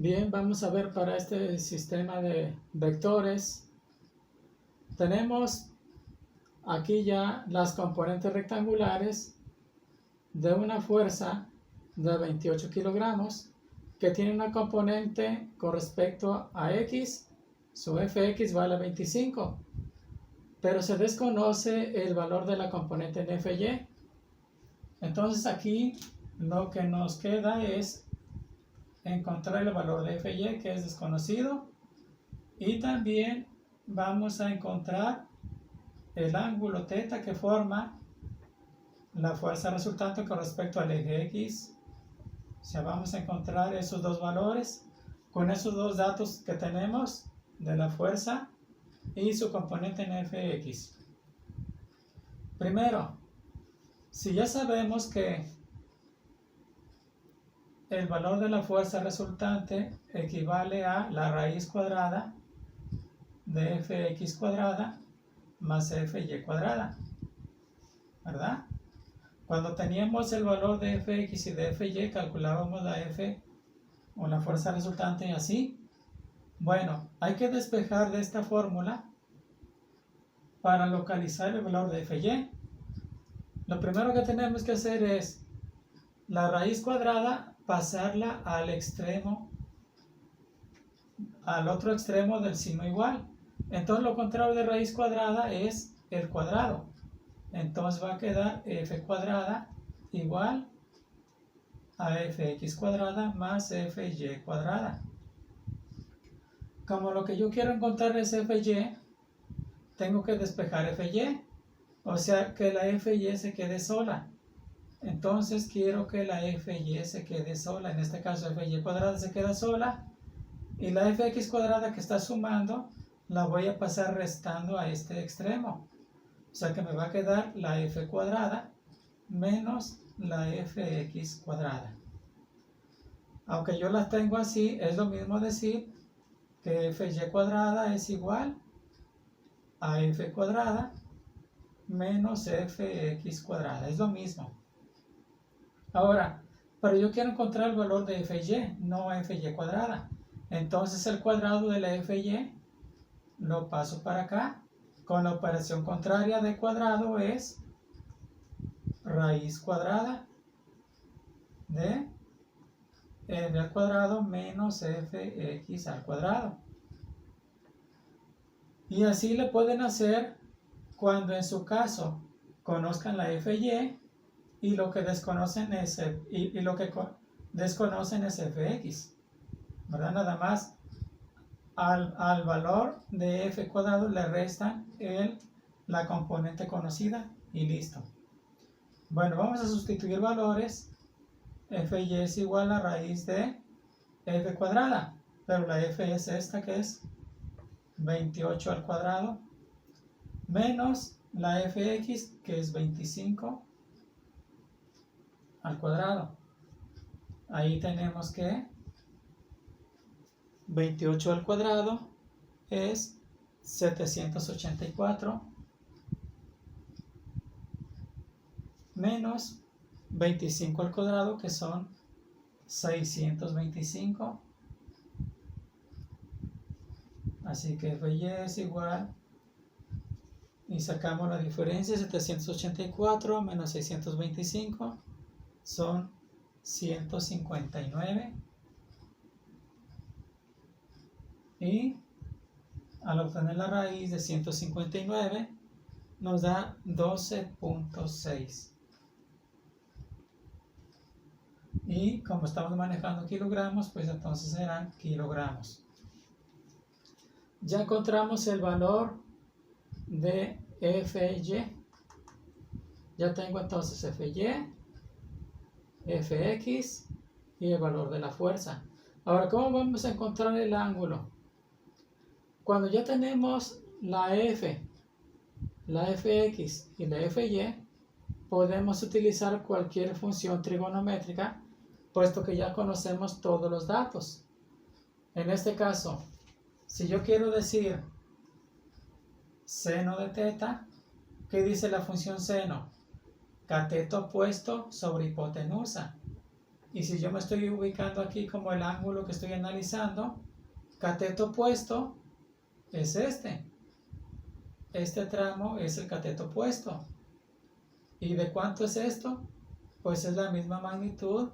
Bien, vamos a ver para este sistema de vectores. Tenemos aquí ya las componentes rectangulares de una fuerza de 28 kilogramos que tiene una componente con respecto a X, su Fx vale 25, pero se desconoce el valor de la componente en Fy. Entonces aquí lo que nos queda es encontrar el valor de Fy, que es desconocido, y también vamos a encontrar el ángulo θ que forma la fuerza resultante con respecto al eje X. O sea, vamos a encontrar esos dos valores con esos dos datos que tenemos de la fuerza y su componente en Fx. Primero, si ya sabemos que el valor de la fuerza resultante equivale a la raíz cuadrada de Fx cuadrada más Fy cuadrada, ¿verdad? Cuando teníamos el valor de Fx y de Fy, calculábamos la F o la fuerza resultante así. Bueno, hay que despejar de esta fórmula para localizar el valor de Fy. Lo primero que tenemos que hacer es la raíz cuadrada pasarla al otro extremo del signo igual. Entonces lo contrario de raíz cuadrada es el cuadrado. Entonces va a quedar f cuadrada igual a fx cuadrada más fy cuadrada. Como lo que yo quiero encontrar es fy, tengo que despejar fy, o sea que la fy se quede sola. Entonces quiero que la fy se quede sola, en este caso fy cuadrada se queda sola, y la fx cuadrada que está sumando la voy a pasar restando a este extremo. O sea que me va a quedar la f cuadrada menos la fx cuadrada. Aunque yo las tengo así, es lo mismo decir que fy cuadrada es igual a f cuadrada menos fx cuadrada. Es lo mismo. Ahora, pero yo quiero encontrar el valor de fy, no fy cuadrada. Entonces el cuadrado de la fy lo paso para acá. Con la operación contraria de cuadrado es raíz cuadrada de f al cuadrado menos fx al cuadrado. Y así le pueden hacer cuando en su caso conozcan la fy y lo que desconocen es fx, ¿verdad? Nada más al valor de f cuadrado le restan la componente conocida y listo. Bueno, vamos a sustituir valores. Fy es igual a raíz de f cuadrada, pero la f es esta, que es 28 al cuadrado, menos la fx, que es 25 al cuadrado. Ahí tenemos que 28 al cuadrado es 784 menos 25 al cuadrado, que son 625. Así que Fy es igual, y sacamos la diferencia, 784 menos 625 son 159. Y al obtener la raíz de 159 nos da 12.6. Y como estamos manejando kilogramos, pues entonces serán kilogramos. Ya encontramos el valor de Fy. Ya tengo entonces Fy, Fx y el valor de la fuerza. Ahora, ¿cómo vamos a encontrar el ángulo? Cuando ya tenemos la f, la fx y la fy, podemos utilizar cualquier función trigonométrica, puesto que ya conocemos todos los datos. En este caso, si yo quiero decir seno de θ, ¿qué dice la función seno? Cateto opuesto sobre hipotenusa. Y si yo me estoy ubicando aquí como el ángulo que estoy analizando, cateto opuesto es este. Este tramo es el cateto opuesto. ¿Y de cuánto es esto? Pues es la misma magnitud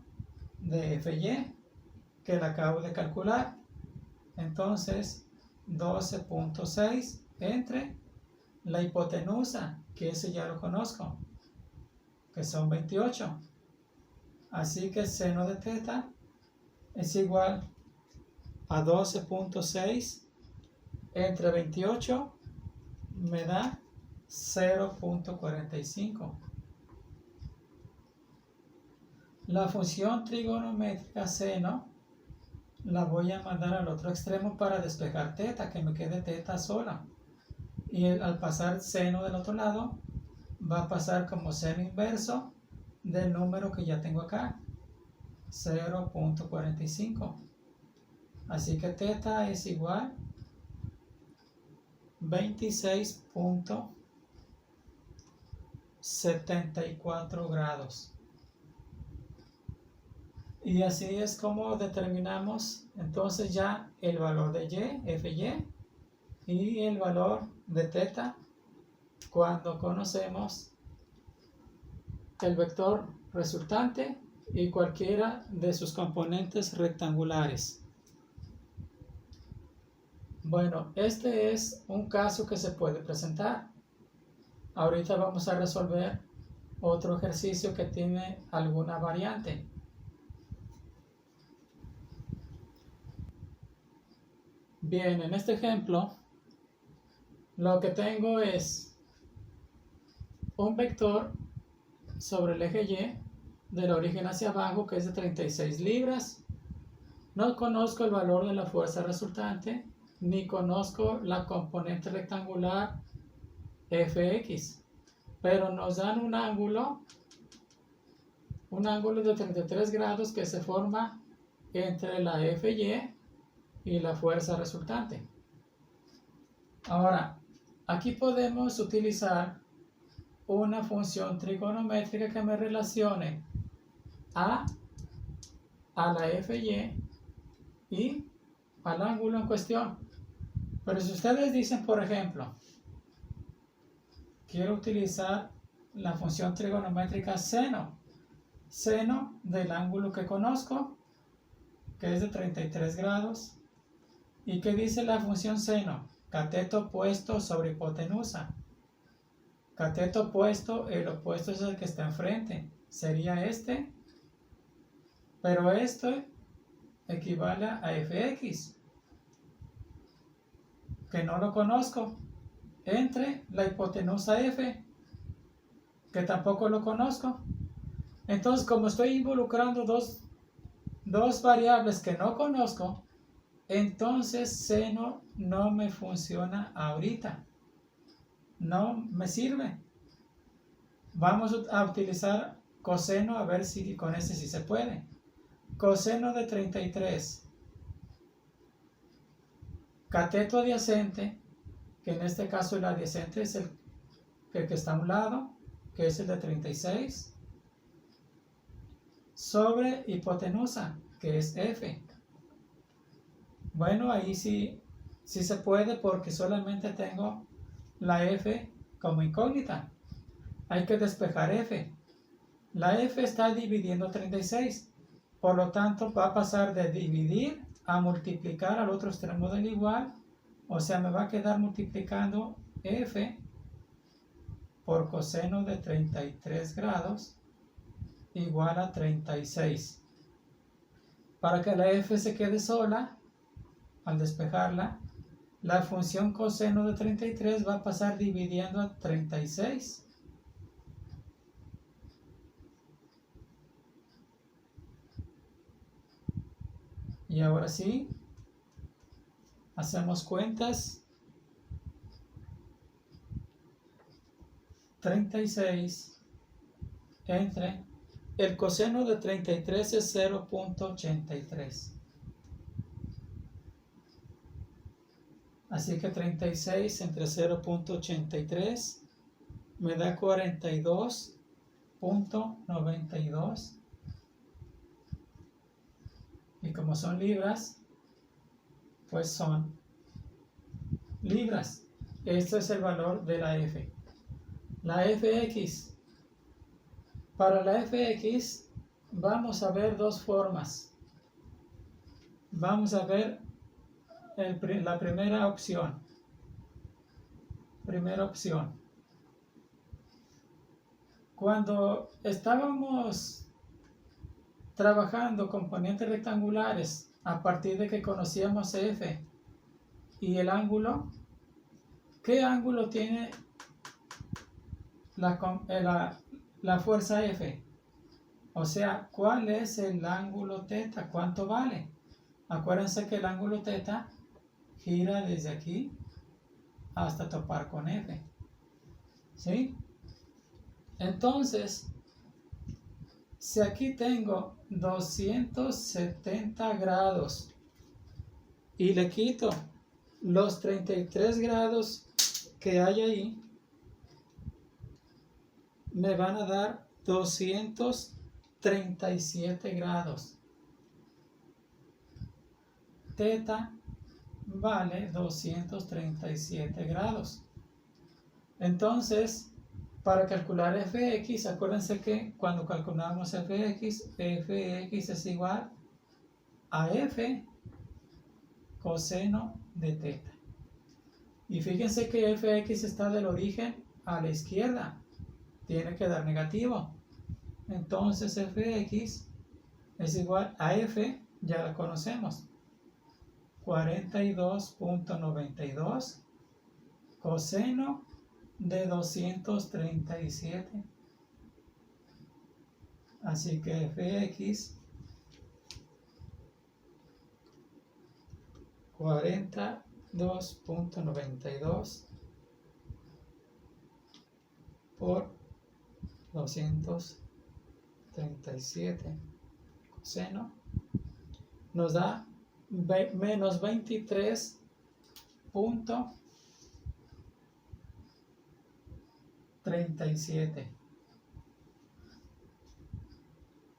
de FY que la acabo de calcular. Entonces, 12.6 entre la hipotenusa, que ese ya lo conozco, que son 28. Así que el seno de teta es igual a 12.6 entre 28, me da 0.45. La función trigonométrica seno la voy a mandar al otro extremo para despejar teta, que me quede teta sola. Y al pasar seno del otro lado, va a pasar como seno inverso del número que ya tengo acá, 0.45. Así que teta es igual 26.74 grados. Y así es como determinamos entonces ya el valor de y, FY, y el valor de teta cuando conocemos el vector resultante y cualquiera de sus componentes rectangulares. Bueno, este es un caso que se puede presentar. Ahorita vamos a resolver otro ejercicio que tiene alguna variante. Bien, en este ejemplo, lo que tengo es un vector sobre el eje Y del origen hacia abajo que es de 36 libras. No conozco el valor de la fuerza resultante, ni conozco la componente rectangular Fx, pero nos dan un ángulo de 33 grados que se forma entre la Fy y la fuerza resultante. Ahora, aquí podemos utilizar una función trigonométrica que me relacione a la Fy y al ángulo en cuestión. Pero si ustedes dicen, por ejemplo, quiero utilizar la función trigonométrica seno del ángulo que conozco, que es de 33 grados, ¿y qué dice la función seno? Cateto opuesto sobre hipotenusa. Cateto opuesto, el opuesto es el que está enfrente, sería este, pero esto equivale a Fx, que no lo conozco, entre la hipotenusa F, que tampoco lo conozco. Entonces, como estoy involucrando dos variables que no conozco, entonces seno no me funciona ahorita. No me sirve. Vamos a utilizar coseno, a ver si con ese sí se puede. Coseno de 33. Cateto adyacente, que en este caso el adyacente es el que está a un lado, que es el de 36, sobre hipotenusa, que es F. Bueno, ahí sí se puede porque solamente tengo la F como incógnita. Hay que despejar F. La F está dividiendo 36. Por lo tanto, va a pasar de dividir a multiplicar al otro extremo del igual. O sea, me va a quedar multiplicando F por coseno de 33 grados igual a 36. Para que la F se quede sola, al despejarla, la función coseno de 33 va a pasar dividiendo a 36. Y ahora sí, hacemos cuentas. 36 entre el coseno de 33 es 0.83. Así que 36 entre 0.83 me da 42.92. Y como son libras, pues son libras. Este es el valor de la f. La fx. Para la fx vamos a ver dos formas. Vamos a ver la primera opción. Cuando estábamos trabajando componentes rectangulares a partir de que conocíamos f y el ángulo, ¿qué ángulo tiene la fuerza F? O sea, ¿cuál es el ángulo θ? ¿Cuánto vale? Acuérdense que el ángulo θ gira desde aquí hasta topar con F. ¿Sí? Entonces, si aquí tengo 270 grados y le quito los 33 grados que hay ahí, me van a dar 237 grados. Θ vale 237 grados. Entonces, para calcular fx, acuérdense que cuando calculamos fx es igual a f coseno de θ. Y fíjense que fx está del origen a la izquierda. Tiene que dar negativo. Entonces fx es igual a f, ya la conocemos. 42.92 coseno de 237. Así que fx 42.92 por 237 coseno nos da menos 23.37.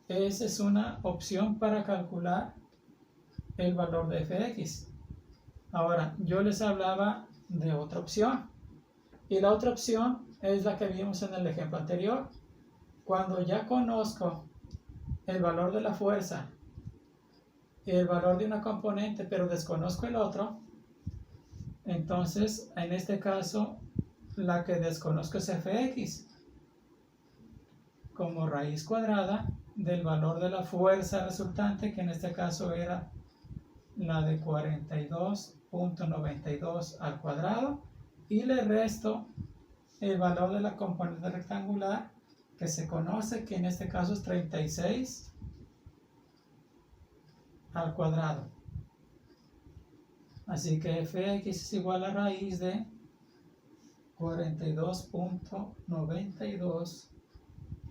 Esa es una opción para calcular el valor de fx. Ahora, yo les hablaba de otra opción. Y la otra opción es la que vimos en el ejemplo anterior. Cuando ya conozco el valor de la fuerza y el valor de una componente, pero desconozco el otro, entonces en este caso la que desconozco es fx como raíz cuadrada del valor de la fuerza resultante, que en este caso era la de 42.92 al cuadrado, y le resto el valor de la componente rectangular que se conoce, que en este caso es 36 al cuadrado. Así que fx es igual a raíz de 42.92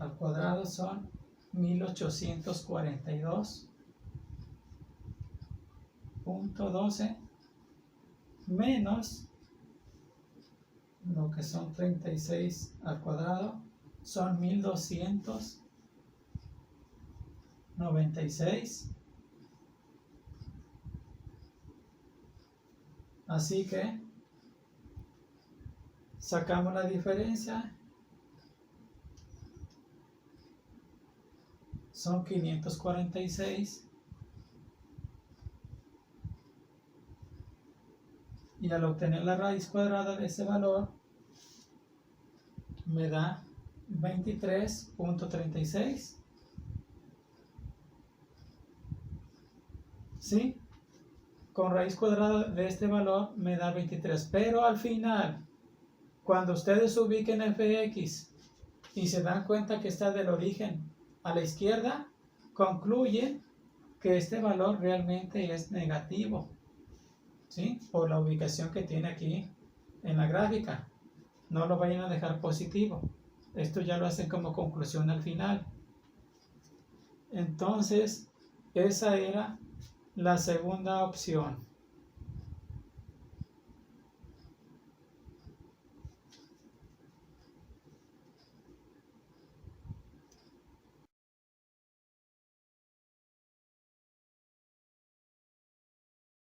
al cuadrado son 1842.12 menos lo que son 36 al cuadrado son 1296. Así que sacamos la diferencia, son 546, y al obtener la raíz cuadrada de ese valor me da 23.36. ¿Sí? Con raíz cuadrada de este valor me da 23, pero al final, cuando ustedes ubiquen fx y se dan cuenta que está del origen a la izquierda, concluyen que este valor realmente es negativo, ¿sí? Por la ubicación que tiene aquí en la gráfica. No lo vayan a dejar positivo. Esto ya lo hacen como conclusión al final. Entonces, esa era la segunda opción.